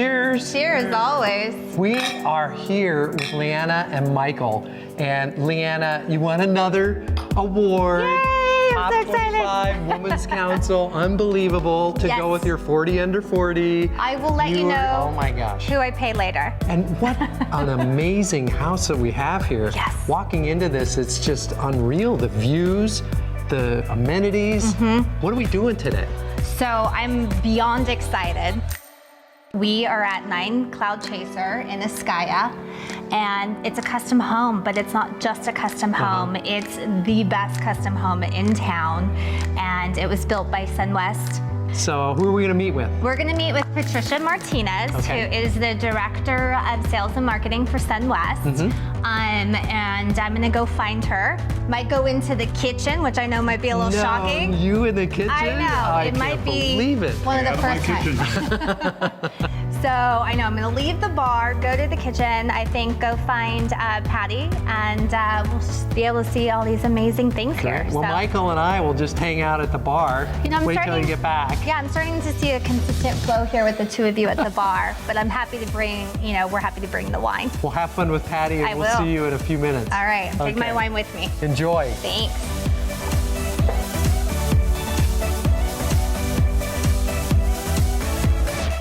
cheers. Cheers, always. We are here with Lianna and Michael. And Lianna, you won another award. Yay, I'm so Top 25 Women's Council, unbelievable, to Yes. go with your 40 under 40. I will let you know Oh my gosh. who I pay later. And what an amazing house that we have here. Yes. Walking into this, it's just unreal. The views, the amenities. What are we doing today? So I'm beyond excited. We are at 9 Cloud Chaser in ASCAYA, and it's a custom home, but it's not just a custom home. It's the best custom home in town, and it was built by SunWest. So who are we gonna meet with? We're gonna meet with Patricia Martinez, Okay. who is the Director of Sales and Marketing for SunWest. And I'm gonna go find her. Might go into the kitchen, which I know might be a little shocking. You in the kitchen? I know, it can't might be believe it. one of the first times. So I know I'm gonna leave the bar, go to the kitchen, I think go find Patty, and we'll just be able to see all these amazing things here. Well, So, Michael and I will just hang out at the bar. You know, I'm Wait till starting- you get back. yeah, I'm starting to see a consistent flow here with the two of you at the bar, but I'm happy to bring, we're happy to bring the wine. We'll have fun with Patty, and I we'll will. see you in a few minutes. All right, take my Okay. wine with me. Enjoy. Thanks.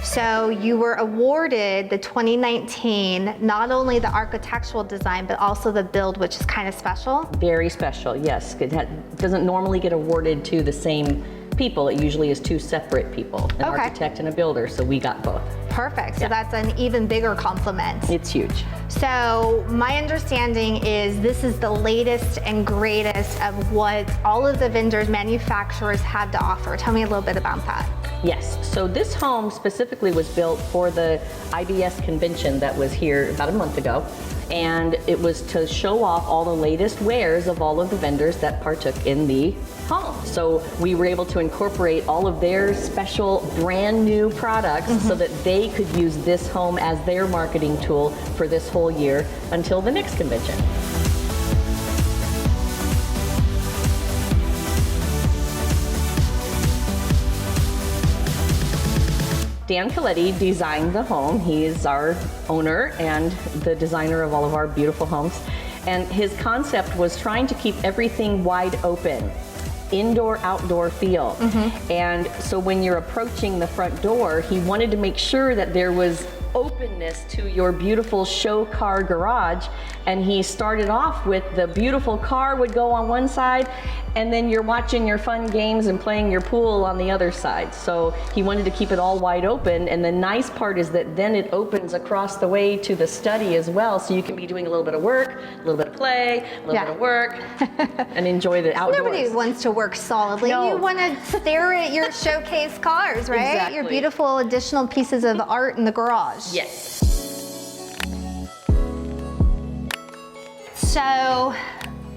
So you were awarded the 2019, not only the architectural design, but also the build, which is kind of special. Very special, yes. It doesn't normally get awarded to the same people. It usually is two separate people, an Okay. architect and a builder, so we got both. Perfect, so Yeah. that's an even bigger compliment. It's huge. So my understanding is this is the latest and greatest of what all of the vendors, manufacturers have to offer. Tell me a little bit about that. Yes, so this home specifically was built for the IBS convention that was here about a month ago. And it was to show off all the latest wares of all of the vendors that partook in the home. So we were able to incorporate all of their special brand new products so that they could use this home as their marketing tool for this whole year until the next convention. Dan Coletti designed the home. He is our owner and the designer of all of our beautiful homes. And his concept was trying to keep everything wide open, indoor, outdoor feel. And so when you're approaching the front door, he wanted to make sure that there was openness to your beautiful show car garage. And he started off with the beautiful car would go on one side, and then you're watching your fun games and playing your pool on the other side. So he wanted to keep it all wide open. And the nice part is that then it opens across the way to the study as well. So you can be doing a little bit of work, a little bit of play, a little bit of work, and enjoy the outdoors. Nobody wants to work solidly. No. You want to stare at your showcase cars, right? Exactly. Your beautiful additional pieces of art in the garage. Yes. So,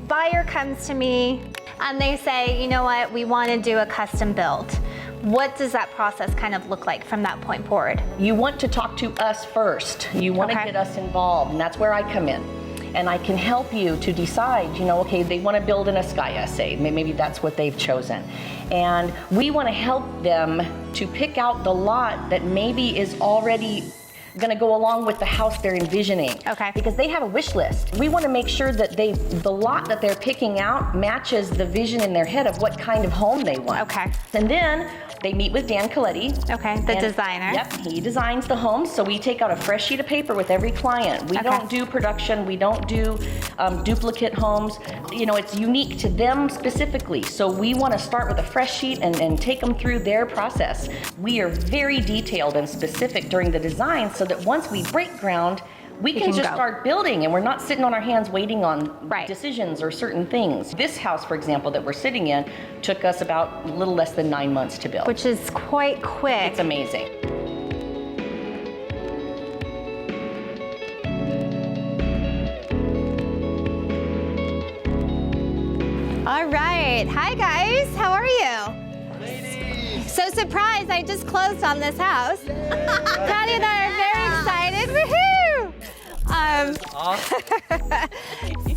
buyer comes to me and they say, you know what, we want to do a custom build. What does that process kind of look like from that point forward? You want to talk to us first. You want to Okay. get us involved, and that's where I come in. And I can help you to decide, okay, they want to build an ASCAYA, say, maybe that's what they've chosen. And we want to help them to pick out the lot that maybe is already going to go along with the house they're envisioning. Okay. Because they have a wish list. We want to make sure that the lot that they're picking out matches the vision in their head of what kind of home they want. Okay. And then they meet with Dan Coletti. Okay, the And- designer. Yep, he designs the home, so we take out a fresh sheet of paper with every client. We Okay. don't do production, we don't do duplicate homes. It's unique to them specifically, so we want to start with a fresh sheet and take them through their process. We are very detailed and specific during the design so that once we break ground, we can just go. start building, and we're not sitting on our hands waiting on Right. decisions or certain things. This house, for example, that we're sitting in, took us about a little less than 9 months to build. Which is quite quick. It's amazing. All right. Hi, guys. How are you? Ladies. So surprised, I just closed on this house. Patty and I are very excited. Woohoo! Awesome.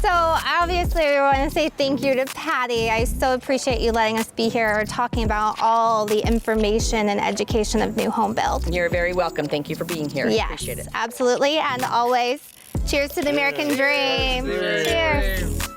So obviously we want to say thank you to Patty. I so appreciate you letting us be here talking about all the information and education of new home build. You're very welcome. Thank you for being here. Yes, Appreciate it. absolutely. And always, cheers to the American dream. Cheers.